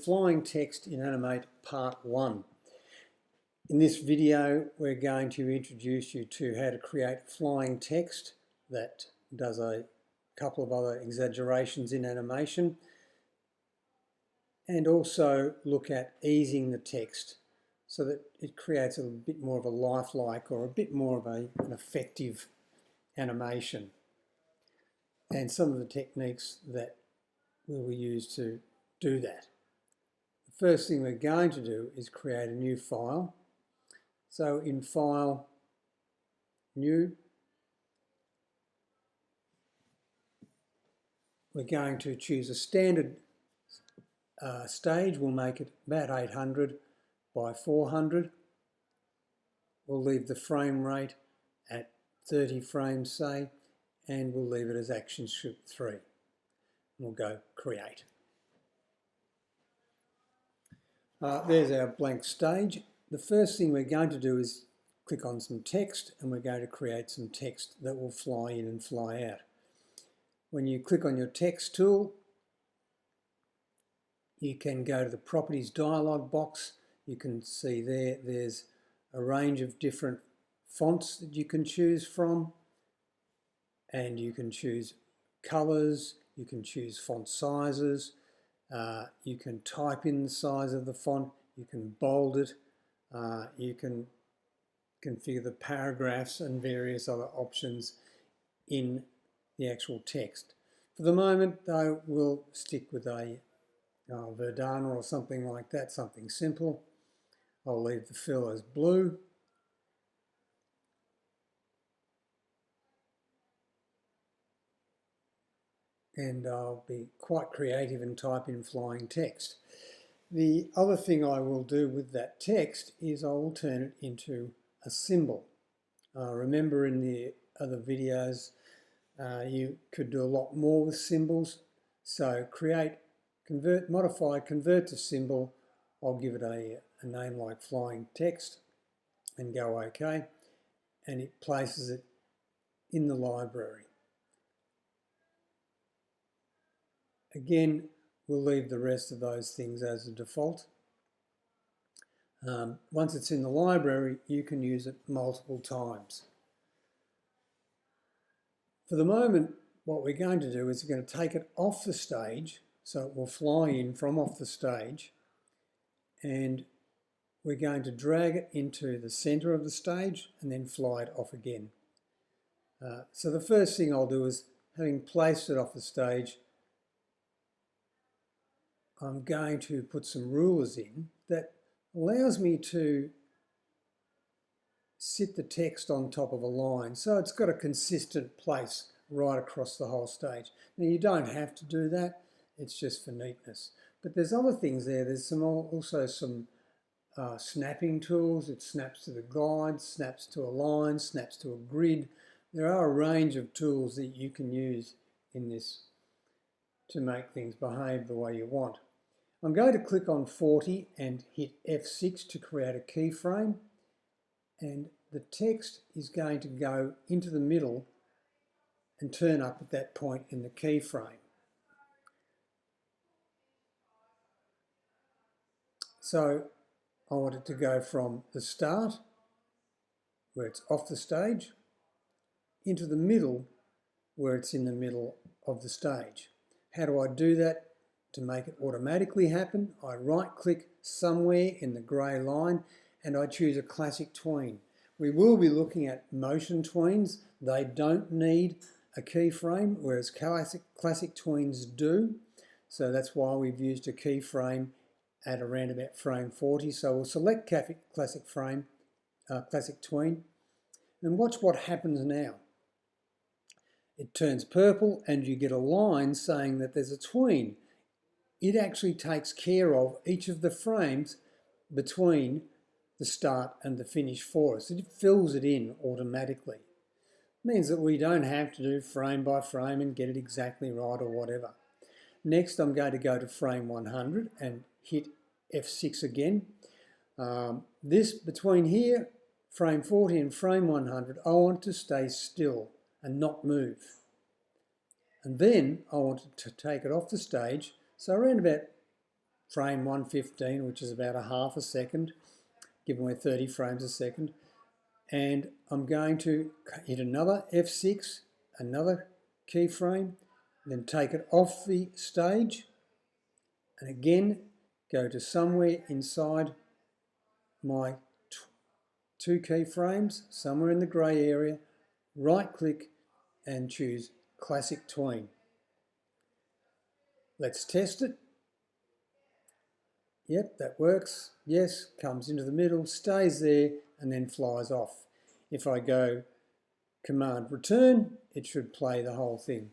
Flying text in Animate Part 1. In this video we're going to introduce you to how to create flying text that does a couple of other exaggerations in animation, and also look at easing the text so that it creates a bit more of a lifelike or a bit more of an effective animation, and some of the techniques that we will use to do that. First thing we're going to do is create a new file. So in File, New, we're going to choose a standard stage. We'll make it about 800 by 400. We'll leave the frame rate at 30 frames, say, and we'll leave it as Action Shoot 3. We'll go Create. There's our blank stage. The first thing we're going to do is click on some text, and we're going to create some text that will fly in and fly out. When you click on your text tool, you can go to the Properties dialog box. You can see there's a range of different fonts that you can choose from, and you can choose colors, you can choose font sizes. You can type in the size of the font, you can bold it, you can configure the paragraphs and various other options in the actual text. For the moment though, we'll stick with a Verdana or something like that, something simple. I'll leave the fill as blue. And I'll be quite creative and type in flying text. The other thing I will do with that text is I will turn it into a symbol. Remember in the other videos you could do a lot more with symbols. So create, convert, modify, convert to symbol. I'll give it a name like flying text and go OK. And it places it in the library. Again, we'll leave the rest of those things as a default. Once it's in the library, you can use it multiple times. For the moment, what we're going to do is we're going to take it off the stage, so it will fly in from off the stage, and we're going to drag it into the center of the stage and then fly it off again. So the first thing I'll do is, having placed it off the stage, I'm going to put some rulers in that allows me to sit the text on top of a line, so it's got a consistent place right across the whole stage. Now you don't have to do that, it's just for neatness. But there's other things there. There's also some snapping tools. It snaps to the guide, snaps to a line, snaps to a grid. There are a range of tools that you can use in this to make things behave the way you want. I'm going to click on 40 and hit F6 to create a keyframe, and the text is going to go into the middle and turn up at that point in the keyframe. So I want it to go from the start, where it's off the stage, into the middle, where it's in the middle of the stage. How do I do that? To make it automatically happen, I right-click somewhere in the grey line and I choose a classic tween. We will be looking at motion tweens. They don't need a keyframe, whereas classic tweens do. So that's why we've used a keyframe at around about frame 40. So we'll select classic tween, and watch what happens now. It turns purple and you get a line saying that there's a tween. It actually takes care of each of the frames between the start and the finish for us. It fills it in automatically. It means that we don't have to do frame by frame and get it exactly right or whatever. Next, I'm going to go to frame 100 and hit F6 again. This between here, frame 40 and frame 100, I want to stay still and not move. And then I want to take it off the stage. So around about frame 115, which is about a half a second, given we're 30 frames a second. And I'm going to hit another F6, another keyframe, then take it off the stage, and again go to somewhere inside my 2 keyframes, somewhere in the grey area, right click and choose Classic Tween. Let's test it. Yep, that works. Yes, comes into the middle, stays there, and then flies off. If I go Command Return, it should play the whole thing.